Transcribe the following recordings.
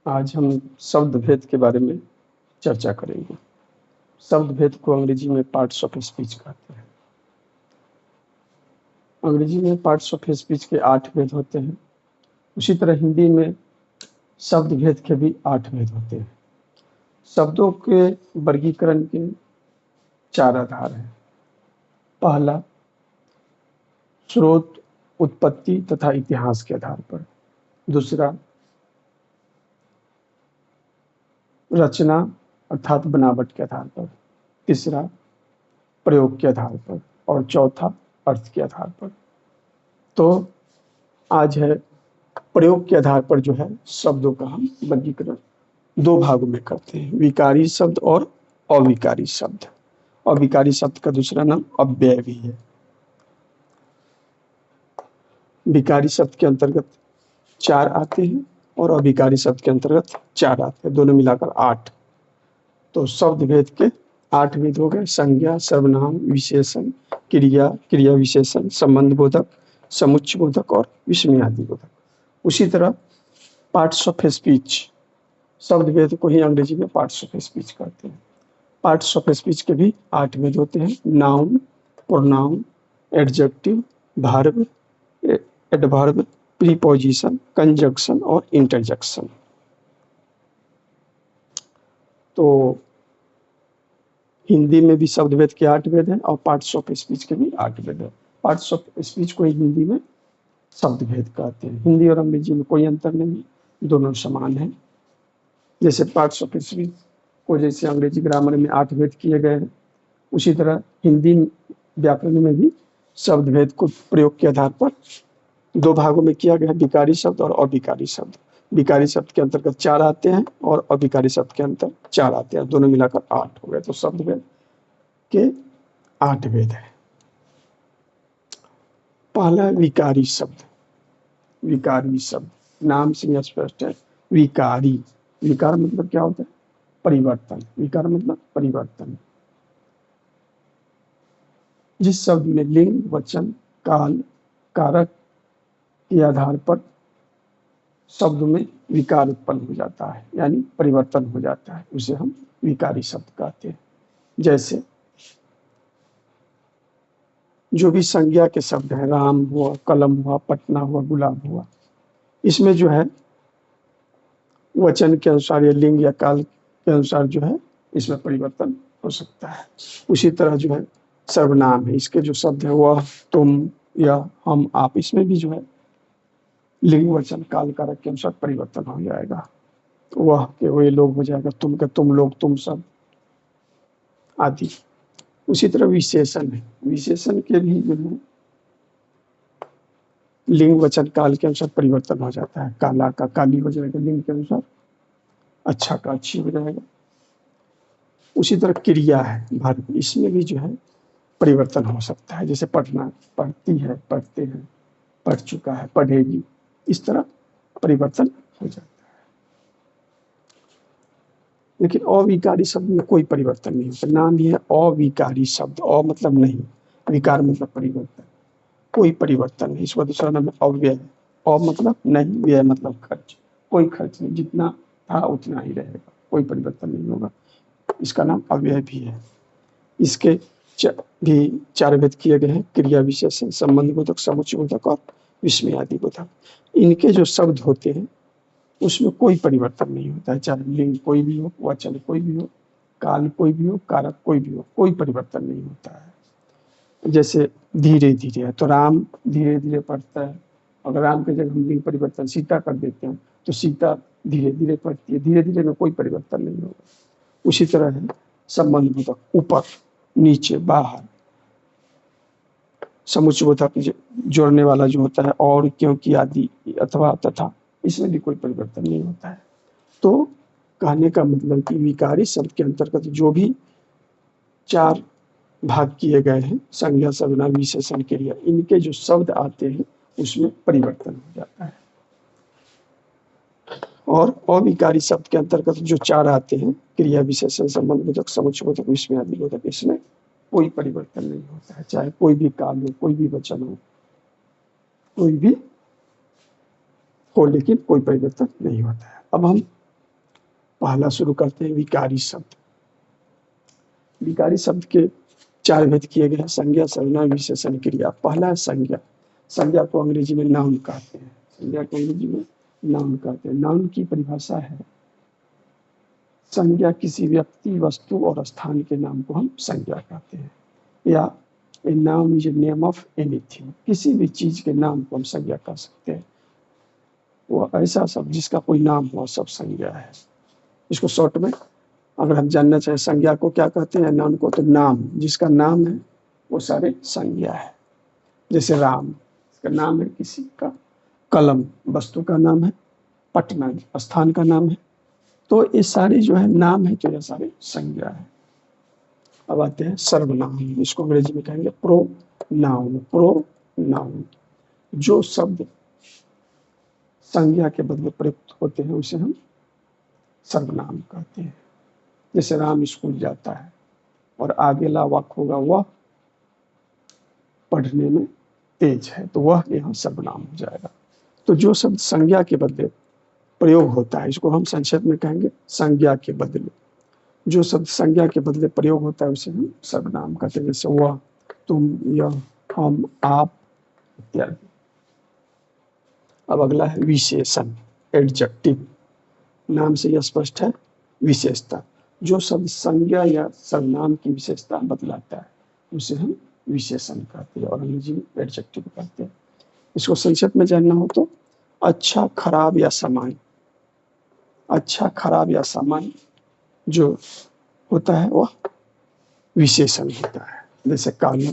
आज हम शब्द भेद के बारे में चर्चा करेंगे। शब्द भेद को अंग्रेजी में पार्ट्स ऑफ स्पीच कहते हैं। अंग्रेजी में पार्ट्स ऑफ स्पीच के 8 भेद होते हैं। उसी तरह हिंदी में शब्द भेद के भी 8 भेद होते हैं। शब्दों के वर्गीकरण के 4 आधार हैं। पहला, स्रोत, उत्पत्ति तथा इतिहास के आधार पर। दूसरा, रचना अर्थात बनावट के आधार पर। तीसरा, प्रयोग के आधार पर। और चौथा, अर्थ के आधार पर। तो आज है प्रयोग के आधार पर जो है शब्दों का हम वर्गीकरण 2 भागों में करते हैं, विकारी शब्द और अविकारी शब्द। अविकारी शब्द का दूसरा नाम अव्यय भी है। विकारी शब्द के अंतर्गत 4 आते हैं और अविकारी शब्द के अंतर्गत 4 आते हैं, दोनों मिलाकर 8। तो शब्द भेद के 8 भेद हो गए। संज्ञा, सर्वनाम, विशेषण, क्रिया, क्रिया विशेषण, संबंध बोधक, समुच्चय बोधक और विस्मयादि बोधक। उसी तरह पार्ट्स ऑफ स्पीच, शब्द भेद को ही अंग्रेजी में पार्ट्स ऑफ स्पीच कहते हैं। पार्ट्स ऑफ स्पीच के भी 8 भेद होते हैं। Noun, pronoun, adjective, verb, adverb, preposition, conjunction और इंटरजेक्शन। तो हिंदी में भी शब्द भेद के 8 भेद हैं और पार्ट्स ऑफ स्पीच के भी 8 भेद हैं। पार्ट्स ऑफ स्पीच को ही हिंदी में शब्द भेद कहते हैं। हिंदी और अंग्रेजी में कोई अंतर नहीं, दोनों समान हैं। जैसे पार्ट्स ऑफ स्पीच को जैसे अंग्रेजी ग्रामर में 8 भेद किए गए हैं, उसी तरह हिंदी व्याकरण में भी शब्द भेद को प्रयोग के आधार पर 2 भागों में किया गया है, विकारी शब्द और अविकारी शब्द। विकारी शब्द के अंतर्गत 4 आते हैं और अविकारी शब्द के अंतर 4 आते हैं, दोनों मिलाकर 8 हो गए। तो शब्द भेद के 8 भेद है। पहला, विकारी शब्द। विकारी शब्द नाम से स्पष्ट है। विकारी, विकार मतलब क्या होता है? परिवर्तन। विकार मतलब परिवर्तन। जिस शब्द में लिंग, वचन, काल, कारक के आधार पर शब्द में विकार उत्पन्न हो जाता है, यानी परिवर्तन हो जाता है, उसे हम विकारी शब्द कहते हैं। जैसे जो भी संज्ञा के शब्द हैं, राम हुआ, कलम हुआ, पटना हुआ, गुलाब हुआ, इसमें जो है वचन के अनुसार या लिंग या काल के अनुसार जो है इसमें परिवर्तन हो सकता है। उसी तरह जो है सर्वनाम है, इसके जो शब्द है वह, तुम या हम, आप, इसमें भी जो है लिंग, वचन, काल, कारक के अनुसार परिवर्तन हो जाएगा। वह के वे लोग हो जाएगा, तुम के तुम लोग, तुम सब आदि। उसी तरह विशेषण है, विशेषण के भी जो है लिंग, वचन, काल के अनुसार परिवर्तन हो जाता है। काला का काली हो जाएगा लिंग के अनुसार, अच्छा का अच्छी हो जाएगा। उसी तरह क्रिया है, वर्ब, इसमें भी जो है परिवर्तन हो सकता है। जैसे पढ़ना, पढ़ती है, पढ़ते हैं, पढ़ चुका है, पढ़ेगी, इस तरह परिवर्तन हो जाता है। लेकिन अविकारी शब्द में कोई परिवर्तन नहीं होता। नाम ही है अविकारी शब्द। अ मतलब नहीं, विकार मतलब परिवर्तन, कोई परिवर्तन नहीं। इसका दूसरा नाम है अव्यय। अ मतलब नहीं, व्यय मतलब खर्च, कोई खर्च नहीं, जितना था उतना ही रहेगा, कोई परिवर्तन नहीं होगा। इसका नाम अव्यय भी है। इसके भी 4 भेद किए गए हैं, क्रिया विशेषण, संबंध बोधक, समुच्चय बोधक और विस्मयादि बोधक। इनके जो शब्द होते हैं उसमें कोई परिवर्तन नहीं होता है, चाहे लिंग कोई भी हो, वचन कोई भी हो, काल कोई भी हो, कारक कोई भी हो, कोई परिवर्तन नहीं होता है। जैसे धीरे धीरे है तो राम धीरे धीरे पढ़ता है, अगर राम के जगह हम लिंग परिवर्तन सीता कर देते हैं तो सीता धीरे धीरे पढ़ती है। धीरे धीरे में कोई परिवर्तन नहीं होगा। उसी तरह है संबंध बोधक, ऊपर, नीचे, बाहर, समुच्चय बोधक जोड़ने वाला जो होता है, और, क्योंकि आदि, अथवा, तथा, इसमें भी कोई परिवर्तन नहीं होता है। तो कहने का मतलब कि विकारी शब्द के अंतर्गत जो भी 4 भाग किए गए हैं, संज्ञा, सर्वनाम, विशेषण, क्रिया, इनके जो शब्द आते हैं उसमें परिवर्तन हो जाता है। और अविकारी शब्द के अंतर्गत जो 4 आते हैं, क्रिया विशेषण, संबंध बोधक, समुच्चय बोधक, विस्मयादि बोधक, इसमें कोई परिवर्तन नहीं होता है, चाहे कोई भी काल हो, कोई भी वचन हो, कोई भी हो, लेकिन कोई परिवर्तन नहीं होता है। अब हम पहला शुरू करते हैं विकारी शब्द। विकारी शब्द के 4 भेद किए गए हैं, संज्ञा, सर्वनाम, विशेषण, क्रिया। पहला है संज्ञा। संज्ञा को अंग्रेजी में नाउन कहते हैं। संज्ञा को अंग्रेजी में नाउन कहते हैं। नाउन की परिभाषा है संज्ञा किसी व्यक्ति, वस्तु और स्थान के नाम को हम संज्ञा कहते हैं, या a noun is a name of anything. किसी भी चीज के नाम को हम संज्ञा कह सकते हैं। वो ऐसा शब्द जिसका कोई नाम हो, सब संज्ञा है। इसको शॉर्ट में अगर हम जानना चाहें संज्ञा को क्या कहते हैं, नाउन को, तो नाम, जिसका नाम है वो सारे संज्ञा है। जैसे राम, इसका नाम है किसी का। कलम वस्तु का नाम है। पटना स्थान का नाम है। तो ये सारे जो है नाम है, तो ये सारे संज्ञा है। अब आते हैं सर्वनाम। इसको अंग्रेजी में कहेंगे प्रोनाउन। प्रोनाउन जो शब्द संज्ञा के बदले प्रयुक्त होते हैं उसे हम सर्वनाम कहते हैं। जैसे राम स्कूल जाता है और आगे ला वाक होगा, वह पढ़ने में तेज है, तो वह यहाँ सर्वनाम हो जाएगा। तो जो शब्द संज्ञा के बदले प्रयोग होता है, इसको हम संक्षेप में कहेंगे संज्ञा के बदले। जो शब्द संज्ञा के बदले प्रयोग होता है उसे हम सर्वनाम कहते हैं। जैसे वह, तुम, यह, हम, आप इत्यादि। अब अगला है विशेषण, एडजेक्टिव। नाम से यह स्पष्ट है विशेषता। जो शब्द संज्ञा या सर्वनाम की विशेषता बतलाता है उसे हम विशेषण कहते हैं, और अंग्रेजी में एडजेक्टिव कहते हैं। इसको संक्षेप में जानना हो तो अच्छा, खराब या सामान्य। अच्छा, खराब या सामान्य जो होता है वह विशेषण होता है। जैसे काला,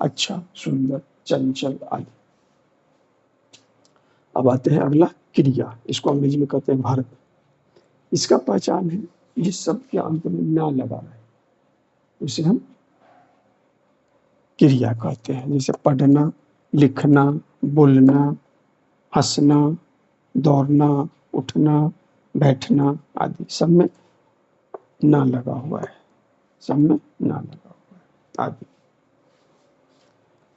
अच्छा, सुंदर, चंचल आदि। अब आते हैं अगला क्रिया। इसको अंग्रेजी में कहते हैं वर्ब। इसका पहचान है जिस शब्द के अंत में ना लगा है उसे हम क्रिया कहते हैं। जैसे पढ़ना, लिखना, बोलना, हंसना, दौड़ना, उठना, बैठना आदि, सब में ना लगा हुआ है, सब में ना लगा हुआ है आदि।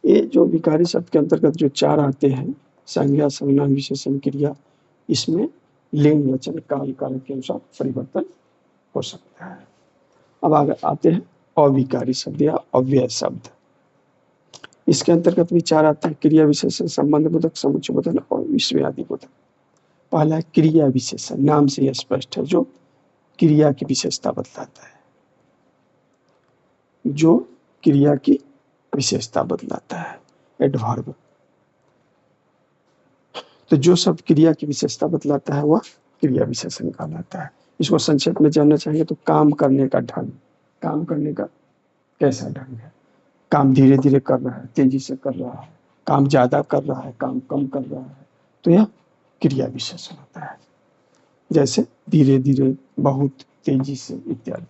ये जो विकारी शब्द के अंतर्गत जो 4 आते हैं, संज्ञा, सर्वनाम, विशेषण, क्रिया, इसमें लिंग, वचन, काल, कारक के अनुसार परिवर्तन हो सकता है। अब आगे आते हैं अविकारी शब्द या अव्यय शब्द। इसके अंतर्गत भी 4 आते हैं, क्रिया विशेषण, संबंध बोधक, समुच्चय बोधक और विषयादि बोधक। पहला है क्रिया विशेषण। नाम से यह स्पष्ट है, जो क्रिया की विशेषता बतलाता है। जो क्रिया की विशेषता बतलाता है, एडवर्ब। तो जो शब्द क्रिया की विशेषता बतलाता है वह क्रिया विशेषण कहलाता है। इसको संक्षेप में जानना चाहेंगे तो काम करने का ढंग। काम करने का कैसा ढंग है? काम धीरे धीरे कर रहा है, तेजी से कर रहा है, काम ज्यादा कर रहा है, काम कम कर रहा है, तो यह क्रिया विशेषण होता है। जैसे धीरे धीरे, बहुत, तेजी से इत्यादि।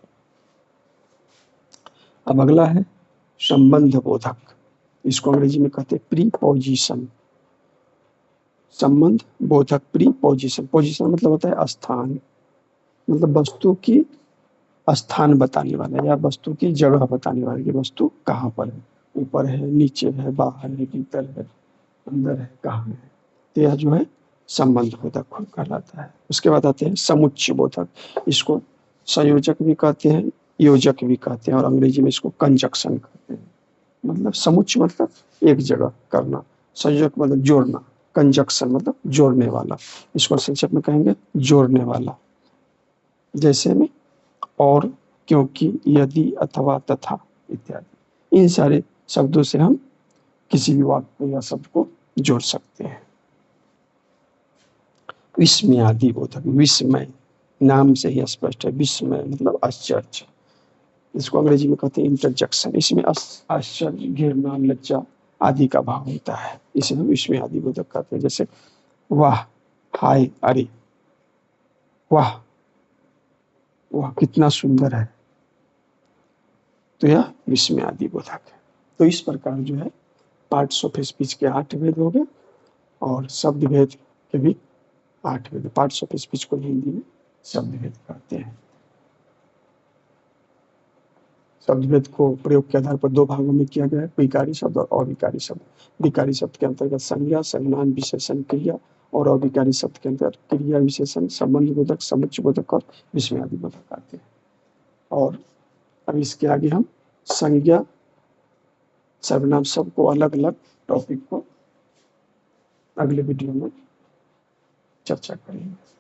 अब अगला है संबंध बोधक। इसको अंग्रेजी में कहते हैं प्रीपोजिशन। संबंध बोधक, प्रीपोजिशन। पोजिशन मतलब होता है स्थान, मतलब वस्तु की स्थान बताने वाला या वस्तु की जगह बताने वाला कि वस्तु कहाँ पर है, ऊपर है, नीचे है, बाहर है, भीतर है, अंदर है, कहाँ है। तो यह जो है संबंध बोधक कहलाता है। उसके बाद आते हैं समुच्चय बोधक। इसको संयोजक भी कहते हैं, योजक भी कहते हैं, और अंग्रेजी में इसको कंजक्शन कहते हैं। मतलब समुच्चय मतलब एक जगह करना, संयोजक मतलब जोड़ना, कंजक्शन मतलब जोड़ने वाला। इसको संक्षेप में कहेंगे जोड़ने वाला। जैसे में और, क्योंकि, यदि, अथवा, तथा इत्यादि। इन सारे शब्दों से हम किसी भी वाक्य या शब्द को जोड़ सकते हैं। विस्मयादि बोधक। विस्मय नाम से ही स्पष्ट है, विस्मय मतलब आश्चर्य। इसको अंग्रेजी में कहते हैं इंटरजेक्शन। इसमें आश्चर्य, घृणा, लज्जा आदि का भाव होता है, इसे हम विस्मयादि बोधक कहते हैं। जैसे वाह, हाय, अरे, वाह, वाह कितना सुंदर है, तो यह विस्मयादि बोधक है। तो इस प्रकार जो है पार्ट्स ऑफ स्पीच के 8 भेद हो गए, और शब्द भेद के भी 8 भेद। पार्ट्स ऑफ स्पीच को हिंदी में शब्द भेद कहते हैं। शब्द भेद को प्रयोग के आधार पर 2 भागों में किया गया है, विकारी शब्द और अविकारी शब्द। विकारी शब्द के अंतर्गत संज्ञा, सर्वनाम, विशेषण, क्रिया और अविकारी शब्द के अंदर क्रिया विशेषण, संबंध बोधक, समुच्चय बोधक और विस्मयादि बोधक आते हैं। और अब इसके आगे हम संज्ञा सर्वनाम शब्द को अलग अलग टॉपिक को अगले वीडियो में चर्चा करेंगे।